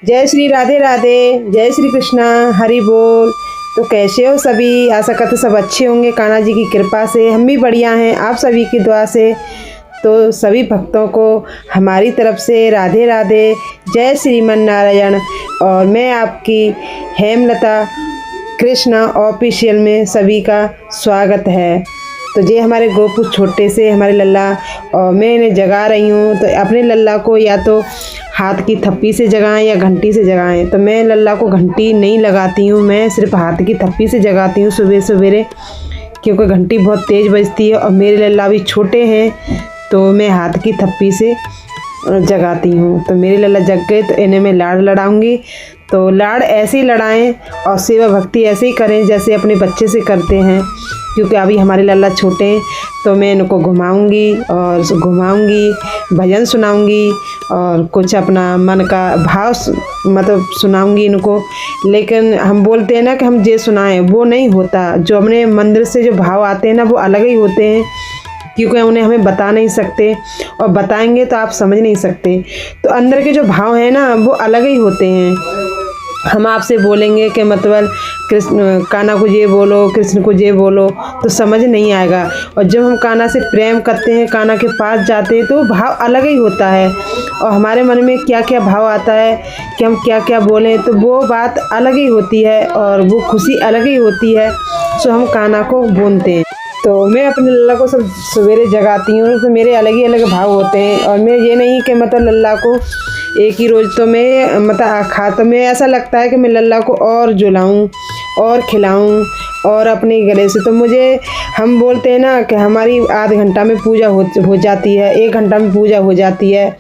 जय श्री राधे राधे, जय श्री कृष्णा, हरि बोल। तो कैसे हो सभी? आशा करते सब अच्छे होंगे कान्हा जी की कृपा से। हम भी बढ़िया हैं आप सभी की दुआ से। तो सभी भक्तों को हमारी तरफ से राधे राधे, जय श्रीमन नारायण। और मैं आपकी हेमलता कृष्णा ऑफिशियल में सभी का स्वागत है। तो ये हमारे गोपू छोटे से हमारे लल्ला, और मैं इन्हें जगा रही हूँ। तो अपने लल्ला को या तो हाथ की थप्पी से जगाएं या घंटी से जगाएं। तो मैं लल्ला को घंटी नहीं लगाती हूँ, मैं सिर्फ हाथ की थप्पी से जगाती हूँ सुबह सवेरे, क्योंकि घंटी बहुत तेज़ बजती है और मेरे लल्ला भी छोटे हैं। तो मैं हाथ की थप्पी से जगाती हूँ। तो मेरे लल्ला जग गए तो इन्हें मैं लाड़ लड़ाऊँगी। तो लाड़ ऐसे ही लड़ाएं और सेवा भक्ति ऐसे ही करें जैसे अपने बच्चे से करते हैं, क्योंकि अभी हमारे लल्ला छोटे हैं। तो मैं इनको घुमाऊंगी और भजन सुनाऊंगी और कुछ अपना मन का भाव मतलब सुनाऊंगी इनको। लेकिन हम बोलते हैं ना कि हम ये सुनाएं, वो नहीं होता। जो अपने मंदिर से जो भाव आते हैं ना, वो अलग ही होते हैं, क्योंकि उन्हें हमें बता नहीं सकते, और बताएंगे तो आप समझ नहीं सकते। तो अंदर के जो भाव हैं ना, वो अलग ही होते हैं। हम आपसे बोलेंगे कि मतलब कृष्ण कान्हा को ये बोलो, कृष्ण को ये बोलो, तो समझ नहीं आएगा। और जब हम कान्हा से प्रेम करते हैं, कान्हा के पास जाते हैं, तो भाव अलग ही होता है। और हमारे मन में क्या क्या भाव आता है कि हम क्या क्या बोलें, तो वो बात अलग ही होती है और वो खुशी अलग ही होती है। सो हम कान्हा को बोलते हैं। तो मैं अपने लल्ला को सब सवेरे जगाती हूँ, तो मेरे अलग ही अलग भाव होते हैं। और मैं ये नहीं कि मतलब लल्ला को एक ही रोज़ तो मैं मतलब तो मैं ऐसा लगता है कि मैं लल्ला को और जुलाऊं और खिलाऊं और अपने गले से। तो मुझे हम बोलते हैं ना कि हमारी आध घंटा में पूजा हो जाती है, 1 घंटा में पूजा हो जाती है,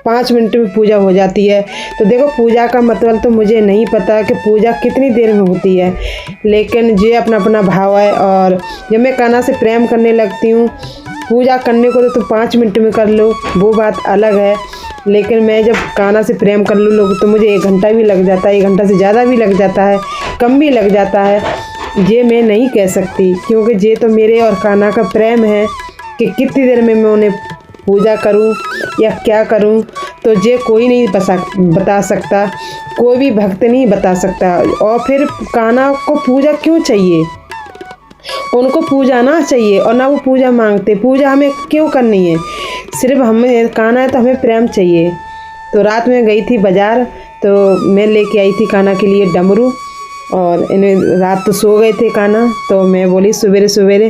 5 मिनट में पूजा हो जाती है। तो देखो, पूजा का मतलब तो मुझे नहीं पता कि पूजा कितनी देर में होती है, लेकिन ये अपना अपना भाव है। और जब मैं कान्हा से प्रेम करने लगती हूँ, पूजा करने को तो 5 मिनट में कर लो, वो बात अलग है। लेकिन मैं जब कान्हा से प्रेम कर लूँ लोग, तो मुझे 1 घंटा भी लग जाता है, 1 घंटा से ज़्यादा भी लग जाता है, कम भी लग जाता है। ये मैं नहीं कह सकती, क्योंकि ये तो मेरे और कान्हा का प्रेम है कि कितनी देर में मैं उन्हें पूजा करूं या क्या करूं। तो ये कोई नहीं बता सकता, कोई भी भक्त नहीं बता सकता। और फिर कान्हा को पूजा क्यों चाहिए? उनको पूजा ना चाहिए और ना वो पूजा मांगते। पूजा हमें क्यों करनी है? सिर्फ हमें कान्हा है तो हमें प्रेम चाहिए। तो रात में गई थी बाज़ार, तो मैं लेके आई थी कान्हा के लिए डमरू। और इन्हें रात तो सो गए थे कान्हा, तो मैं बोली सवेरे सवेरे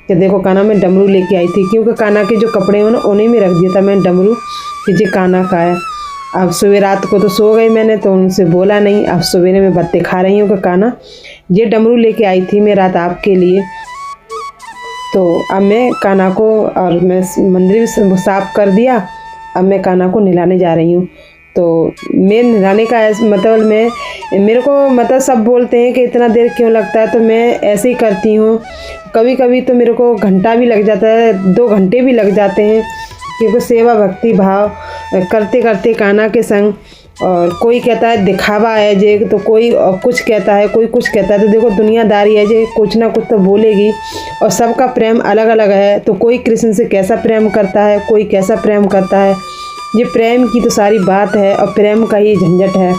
कि देखो कान्हा, मैं डमरू लेके आई थी, क्योंकि कान्हा के जो कपड़े हो ना, उन्हीं में रख दिया था मैं डमरू कि ये कान्हा का है। अब सुबह रात को तो सो गई मैंने, तो उनसे बोला नहीं। अब सवेरे में बत्ते खा रही हूँ कि कान्हा, ये डमरू लेके आई थी मैं रात आपके लिए। तो अब मैं कान्हा को, और मैं मंदिर भी साफ कर दिया, अब मैं कान्हा को नहलाने जा रही हूँ। तो मैं नहलाने का मतलब मेरे को मतलब सब बोलते हैं कि इतना देर क्यों लगता है, तो मैं ऐसे ही करती हूँ। कभी कभी तो मेरे को घंटा भी लग जाता है, 2 घंटे भी लग जाते हैं, क्योंकि सेवा भक्ति भाव करते करते कान्हा के संग। और कोई कहता है दिखावा है जे, तो कोई कुछ कहता है, कोई कुछ कहता है। तो देखो, दुनियादारी है जे, कुछ ना कुछ तो बोलेगी। और सबका प्रेम अलग अलग है। तो कोई कृष्ण से कैसा प्रेम करता है, कोई कैसा प्रेम करता है। ये प्रेम की तो सारी बात है और प्रेम का ही झंझट है।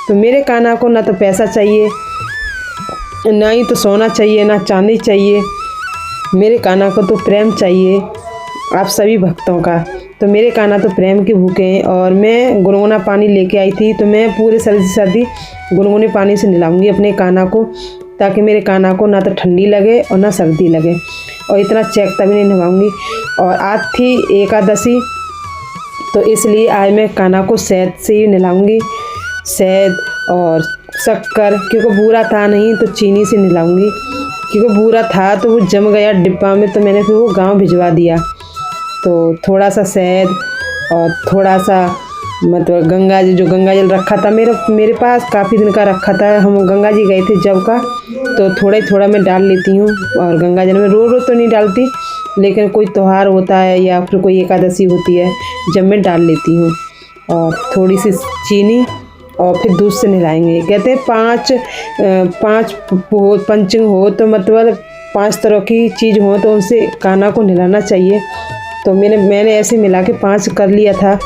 तो मेरे कान्हा को ना तो पैसा चाहिए, ना ही तो सोना चाहिए, ना चांदी चाहिए। मेरे कान्हा को तो प्रेम चाहिए, आप सभी भक्तों का। तो मेरे कान्हा तो प्रेम के भूखे हैं। और मैं गुनगुना पानी लेके आई थी, तो मैं पूरे सर्दी गुनगुने पानी से नहलाऊंगी अपने कान्हा को, ताकि मेरे कान्हा को ना तो ठंडी लगे और ना सर्दी लगे। और इतना चेकता भी नहीं नहलाऊंगी। और आज थी एकादशी, तो इसलिए आज मैं कान्हा को शहद से ही नहलाऊंगी, शहद और शक्कर, क्योंकि बूरा था नहीं तो चीनी से नहलाऊंगी। क्योंकि बूरा था तो वो जम गया डिब्बा में, तो मैंने फिर वो गांव भिजवा दिया। तो थोड़ा सा शहद और थोड़ा सा मतलब गंगा जल रखा था मेरे पास, काफ़ी दिन का रखा था। हम गंगा जी गए थे जब का, तो थोड़ा ही थोड़ा मैं डाल लेती हूँ। और गंगा जल में रोज़ तो नहीं डालती, लेकिन कोई त्यौहार होता है या फिर कोई एकादशी होती है जब मैं डाल लेती हूँ। और थोड़ी सी चीनी, और फिर दूध से नहलाएंगे। कहते हैं 5 पंचिंग हो, तो मतलब 5 तरह की चीज़ हो, तो उनसे कान्हा को नहलाना चाहिए। तो मैंने ऐसे मिला के 5 कर लिया था।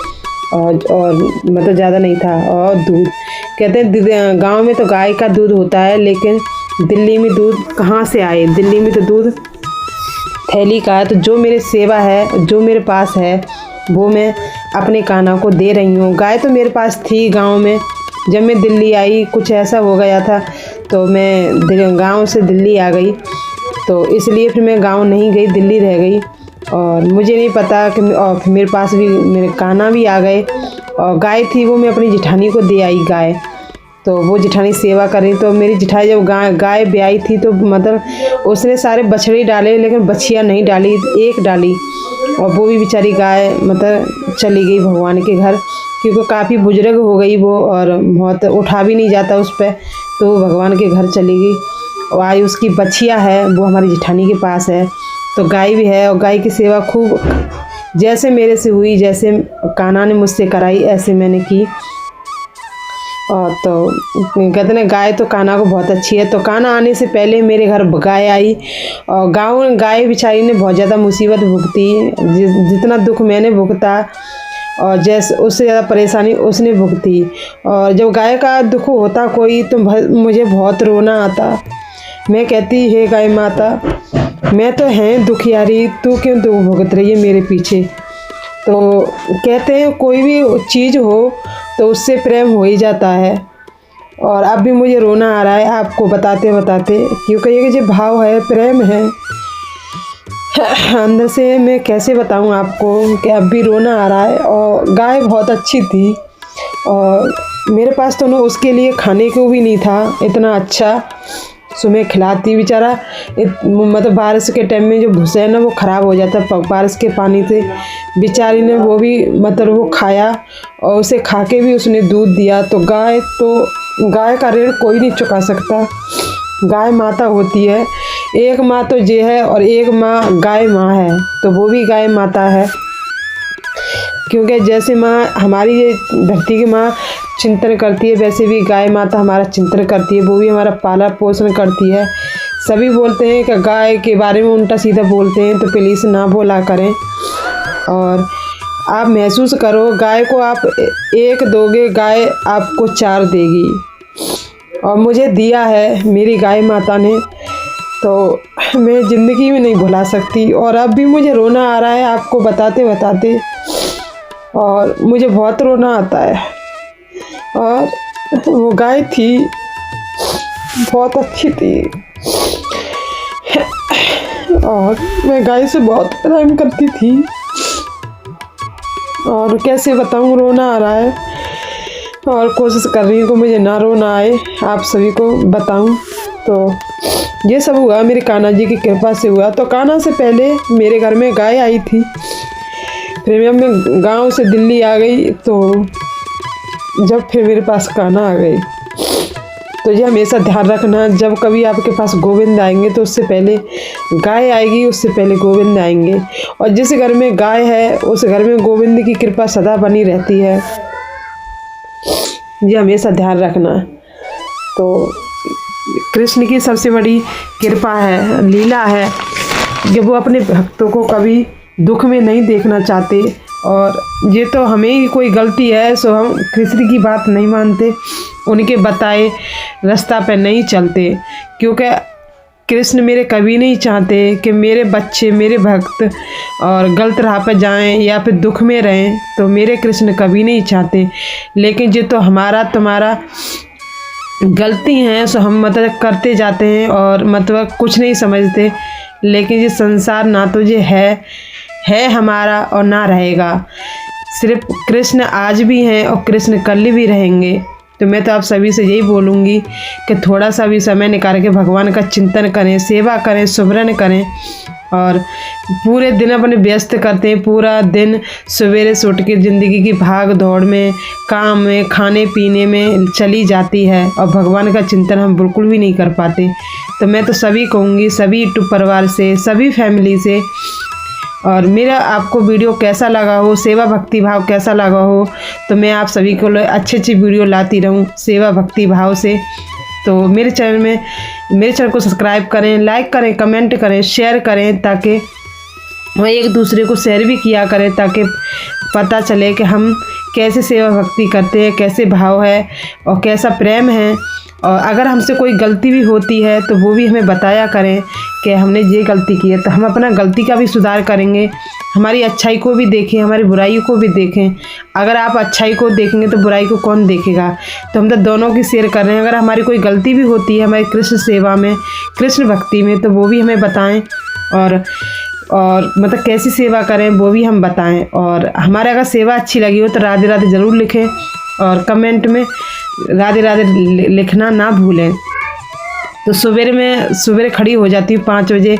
और मतलब ज़्यादा नहीं था। और दूध कहते हैं गांव में तो गाय का दूध होता है, लेकिन दिल्ली में दूध कहाँ से आए, दिल्ली में तो दूध थैली का है। तो जो मेरी सेवा है, जो मेरे पास है, वो मैं अपने कान्हा को दे रही हूँ। गाय तो मेरे पास थी गांव में, जब मैं दिल्ली आई कुछ ऐसा हो गया था तो मैं गांव से दिल्ली आ गई, तो इसलिए फिर मैं गांव नहीं गई, दिल्ली रह गई। और मुझे नहीं पता कि और मेरे पास भी मेरे कान्हा भी आ गए। और गाय थी वो मैं अपनी जेठानी को दे आई गाय, तो वो जेठानी सेवा कर रही। तो मेरी जेठानी जब गाय ब्याई थी तो मतलब उसने सारे बछड़े डाले, लेकिन बछिया नहीं डाली, एक डाली। और वो भी बेचारी गाय मतलब चली गई भगवान के घर, क्योंकि काफ़ी बुजुर्ग हो गई वो और बहुत उठा भी नहीं जाता उस पर, तो वो भगवान के घर चली गई। और आज उसकी बछिया है वो हमारी जेठानी के पास है। तो गाय भी है, और गाय की सेवा खूब जैसे मेरे से हुई, जैसे कान्हा ने मुझसे कराई, ऐसे मैंने की। और तो कहते हैं गाय तो कान्हा को बहुत अच्छी है। तो कान्हा आने से पहले मेरे घर गाय आई, और गाय बेचारी ने बहुत ज़्यादा मुसीबत भुगती। जितना दुख मैंने भुगता और जैसे उससे ज़्यादा परेशानी उसने भुगती। और जब गाय का दुख होता कोई तो मुझे बहुत रोना आता। मैं कहती हे गाय माता, मैं तो हैं दुखियारी, तू क्यों दुख भुगत रही है मेरे पीछे। तो कहते हैं कोई भी चीज़ हो तो उससे प्रेम हो ही जाता है। और अब भी मुझे रोना आ रहा है आपको बताते बताते, क्योंकि ये जो भाव है, प्रेम है अंदर से, मैं कैसे बताऊं आपको कि अब भी रोना आ रहा है। और गाय बहुत अच्छी थी, और मेरे पास तो ना उसके लिए खाने को भी नहीं था इतना अच्छा। सुबह खिलाती, बेचारा मतलब बारिश के टाइम में जो भूसा है ना वो ख़राब हो जाता बारिश के पानी से। बेचारी ने वो भी मतलब वो खाया, और उसे खा के भी उसने दूध दिया। तो गाय का ऋण कोई नहीं चुका सकता। गाय माता होती है, एक माँ तो ये है और एक माँ गाय माँ है, तो वो भी गाय माता है। क्योंकि जैसे माँ हमारी ये धरती की माँ चिंतन करती है, वैसे भी गाय माता हमारा चिंतन करती है, वो भी हमारा पालन पोषण करती है। सभी बोलते हैं कि गाय के बारे में उल्टा सीधा बोलते हैं, तो प्लीज़ ना बोला करें। और आप महसूस करो, गाय को आप एक दोगे, गाय आपको 4 देगी। और मुझे दिया है मेरी गाय माता ने, तो मैं ज़िंदगी में नहीं भुला सकती। और अब भी मुझे रोना आ रहा है आपको बताते बताते, और मुझे बहुत रोना आता है। और वो गाय थी, बहुत अच्छी थी, और मैं गाय से बहुत प्रेम करती थी। और कैसे बताऊँ, रोना आ रहा है, और कोशिश कर रही हूँ कि मुझे ना रोना आए, आप सभी को बताऊँ। तो ये सब हुआ मेरे कान्हा जी की कृपा से हुआ। तो कान्हा से पहले मेरे घर में गाय आई थी, फिर जब मैं गांव से दिल्ली आ गई, तो जब फिर मेरे पास कान्हा आ गई। तो ये हमेशा ध्यान रखना, जब कभी आपके पास गोविंद आएंगे तो उससे पहले गाय आएगी, उससे पहले गोविंद आएंगे। और जिस घर में गाय है उस घर में गोविंद की कृपा सदा बनी रहती है, ये हमेशा ध्यान रखना। तो कृष्ण की सबसे बड़ी कृपा है, लीला है कि वो अपने भक्तों को कभी दुख में नहीं देखना चाहते। और ये तो हमें ही कोई गलती है सो हम कृष्ण की बात नहीं मानते, उनके बताए रास्ता पे नहीं चलते। क्योंकि कृष्ण मेरे कभी नहीं चाहते कि मेरे बच्चे, मेरे भक्त और गलत राह पर जाएं या फिर दुख में रहें, तो मेरे कृष्ण कभी नहीं चाहते। लेकिन ये तो हमारा तुम्हारा गलती है, सो हम मतलब करते जाते हैं और मतलब कुछ नहीं समझते। लेकिन ये संसार ना तो ये है हमारा और ना रहेगा। सिर्फ कृष्ण आज भी हैं और कृष्ण कल भी रहेंगे। तो मैं तो आप सभी से यही बोलूँगी कि थोड़ा सा भी समय निकाल के भगवान का चिंतन करें, सेवा करें, सुमिरन करें। और पूरे दिन अपने व्यस्त करते हैं, पूरा दिन सवेरे से उठ के ज़िंदगी की भाग दौड़ में, काम में, खाने पीने में चली जाती है, और भगवान का चिंतन हम बिल्कुल भी नहीं कर पाते। तो मैं तो सभी कहूँगी, सभी यूट्यूब परिवार से, सभी फैमिली से, और मेरा आपको वीडियो कैसा लगा हो, सेवा भक्ति भाव कैसा लगा हो, तो मैं आप सभी को अच्छी अच्छी वीडियो लाती रहूँ सेवा भक्ति भाव से। तो मेरे चैनल को सब्सक्राइब करें, लाइक करें, कमेंट करें, शेयर करें, ताकि हम एक दूसरे को शेयर भी किया करें, ताकि पता चले कि हम कैसे सेवा भक्ति करते हैं, कैसे भाव है और कैसा प्रेम है। और अगर हमसे कोई गलती भी होती है तो वो भी हमें बताया करें कि हमने ये गलती की है, तो हम अपना गलती का भी सुधार करेंगे। हमारी अच्छाई को भी देखें, हमारी बुराई को भी देखें। अगर आप अच्छाई को देखेंगे तो बुराई को कौन देखेगा। तो हम तो दोनों की शेयर कर रहे हैं। अगर हमारी कोई गलती भी होती है हमारी कृष्ण सेवा में, कृष्ण भक्ति में, तो वो भी हमें बताएं और मतलब कैसी सेवा करें वो भी हम बताएं। और हमारे अगर सेवा अच्छी लगी हो तो राधे राधे ज़रूर लिखें और कमेंट में राधे राधे लिखना ना भूलें। तो सवेरे खड़ी हो जाती हूँ 5 बजे,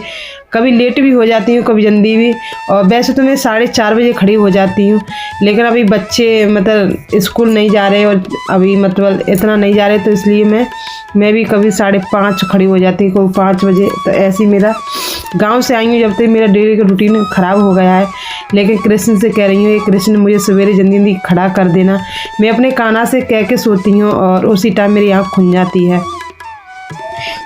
कभी लेट भी हो जाती हूँ, कभी जल्दी भी। और वैसे तो मैं 4:30 बजे खड़ी हो जाती हूँ, लेकिन अभी बच्चे मतलब स्कूल नहीं जा रहे और अभी मतलब इतना नहीं जा रहे, तो इसलिए मैं भी कभी 5:30 खड़ी हो जाती हूँ, कभी 5 बजे। तो ऐसे ही मेरा गांव से आई हूँ जब तक मेरा डेली का रूटीन ख़राब हो गया है। लेकिन कृष्ण से कह रही हूँ, ये कृष्ण मुझे सवेरे जल्दी खड़ा कर देना। मैं अपने काना से कह के सोती हूँ और उसी टाइम मेरी आँख खुल जाती है।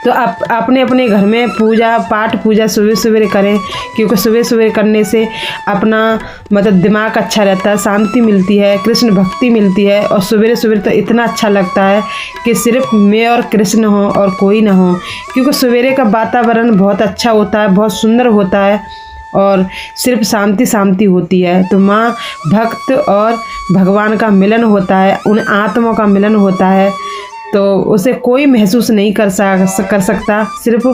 तो आप अपने अपने घर में पाठ पूजा सवेरे करें, क्योंकि सुबह करने से अपना मतलब दिमाग अच्छा रहता है, शांति मिलती है, कृष्ण भक्ति मिलती है। और सवेरे तो इतना अच्छा लगता है कि सिर्फ मैं और कृष्ण हो और कोई ना हो, क्योंकि सवेरे का वातावरण बहुत अच्छा होता है, बहुत सुंदर होता है और सिर्फ शांति होती है। तो माँ भक्त और भगवान का मिलन होता है, उन आत्माओं का मिलन होता है। तो उसे कोई महसूस नहीं कर सकता, सिर्फ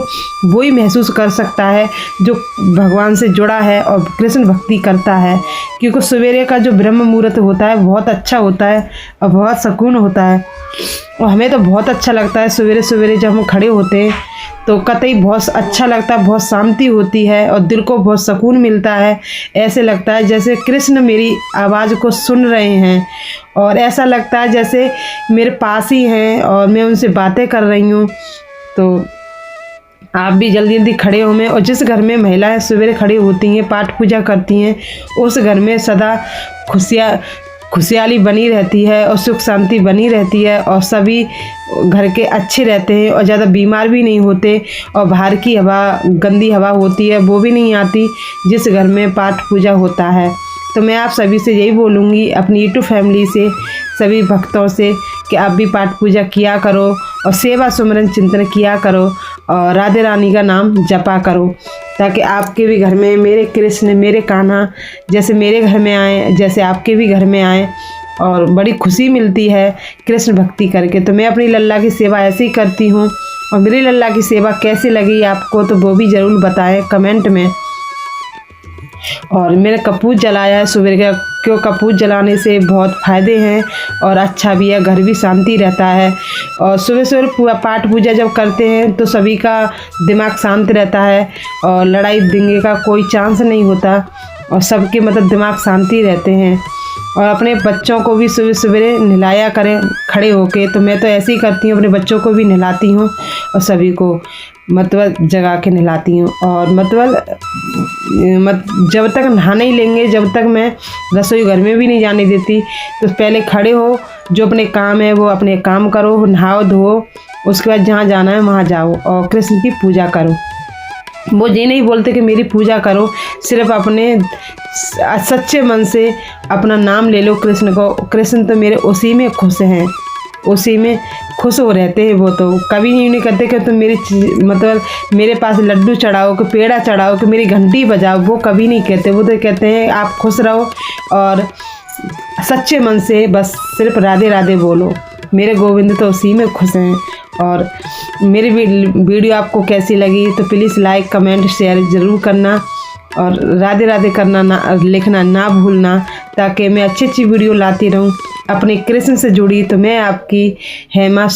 वही महसूस कर सकता है जो भगवान से जुड़ा है और कृष्ण भक्ति करता है। क्योंकि सवेरे का जो ब्रह्म मुहूर्त होता है बहुत अच्छा होता है और बहुत सुकून होता है। और हमें तो बहुत अच्छा लगता है सवेरे जब हम खड़े होते हैं तो कतई बहुत अच्छा लगता है, बहुत शांति होती है और दिल को बहुत सुकून मिलता है। ऐसे लगता है जैसे कृष्ण मेरी आवाज़ को सुन रहे हैं और ऐसा लगता है जैसे मेरे पास ही हैं और मैं उनसे बातें कर रही हूँ। तो आप भी जल्दी खड़े हो में। और जिस घर में महिलाएं सवेरे खड़ी होती हैं, पाठ पूजा करती हैं, उस घर में सदा खुशहाली बनी रहती है और सुख शांति बनी रहती है और सभी घर के अच्छे रहते हैं और ज़्यादा बीमार भी नहीं होते। और बाहर की गंदी हवा होती है वो भी नहीं आती जिस घर में पाठ पूजा होता है। तो मैं आप सभी से यही बोलूँगी, अपनी यूट्यूब फैमिली से, सभी भक्तों से, कि आप भी पाठ पूजा किया करो और सेवा सुमरन चिंतन किया करो और राधे रानी का नाम जपा करो, ताकि आपके भी घर में मेरे कृष्ण, मेरे कान्हा जैसे मेरे घर में आए, जैसे आपके भी घर में आए और बड़ी खुशी मिलती है कृष्ण भक्ति करके। तो मैं अपनी लल्ला की सेवा ऐसे ही करती हूँ और मेरी लल्ला की सेवा कैसी लगी आपको तो वो भी ज़रूर बताएं कमेंट में। और मैंने कपूर जलाया है सुबह का, क्यों कपूर जलाने से बहुत फ़ायदे हैं और अच्छा भी है, घर भी शांति रहता है। और सुबह पाठ पूजा जब करते हैं तो सभी का दिमाग शांत रहता है और लड़ाई दंगे का कोई चांस नहीं होता और सबके मतलब दिमाग शांति रहते हैं। और अपने बच्चों को भी सवेरे नहलाया करें खड़े होके। तो मैं तो ऐसे ही करती हूँ, अपने बच्चों को भी नहलाती हूँ और सभी को मतलब जगा के नहलाती हूँ। और मतलब जब तक नहा नहीं लेंगे, जब तक मैं रसोई घर में भी नहीं जाने देती। तो पहले खड़े हो, जो अपने काम है वो अपने काम करो, नहाओ धो, उसके बाद जहाँ जाना है वहाँ जाओ और कृष्ण की पूजा करो। वो ये नहीं बोलते कि मेरी पूजा करो, सिर्फ अपने सच्चे मन से अपना नाम ले लो कृष्ण को। कृष्ण तो मेरे उसी में खुश हैं, उसी में खुश हो रहते हैं। वो तो कभी नहीं कहते कि तुम मतलब मेरे पास लड्डू चढ़ाओ, कि पेड़ा चढ़ाओ, कि मेरी घंटी बजाओ, वो कभी नहीं कहते। वो तो कहते हैं आप खुश रहो और सच्चे मन से बस सिर्फ राधे राधे बोलो। मेरे गोविंद तो उसी में खुश हैं। और मेरी वीडियो आपको कैसी लगी तो प्लीज़ लाइक कमेंट शेयर ज़रूर करना और राधे राधे करना लिखना ना भूलना, ताकि मैं अच्छी वीडियो लाती रहूं अपने कृष्ण से जुड़ी। तो मैं आपकी हेमा